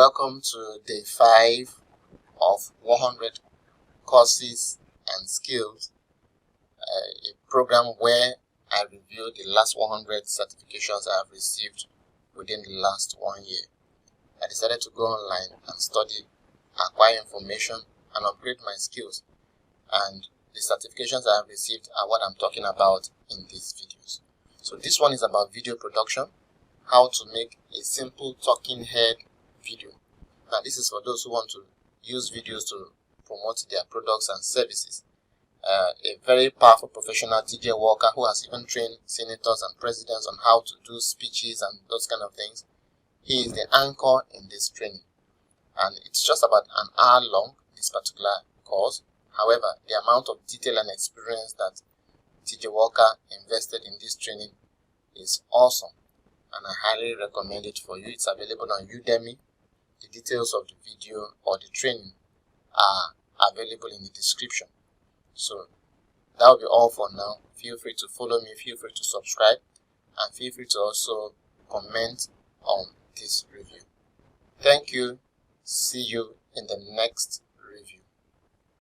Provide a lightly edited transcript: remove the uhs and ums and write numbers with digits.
Welcome to day 5 of 100 courses and skills, a program where I review the last 100 certifications I have received within the last 1 year. I decided to go online and study, acquire information, and upgrade my skills. And the certifications I have received are what I'm talking about in these videos. So this one is about video production, how to make a simple talking head video. Now this is for those who want to use videos to promote their products and services. A very powerful professional, T.J. Walker, who has even trained senators and presidents on how to do speeches and those kind of things. He is the anchor in this training, and it's just about an hour long, this particular course. However, the amount of detail and experience that T.J. Walker invested in this training is awesome, and I highly recommend it for you. It's available on Udemy. The details of the video or the training are available in the description. So that will be all for now. Feel free to follow me, feel free to subscribe, and feel free to also comment on this review. Thank you. See you in the next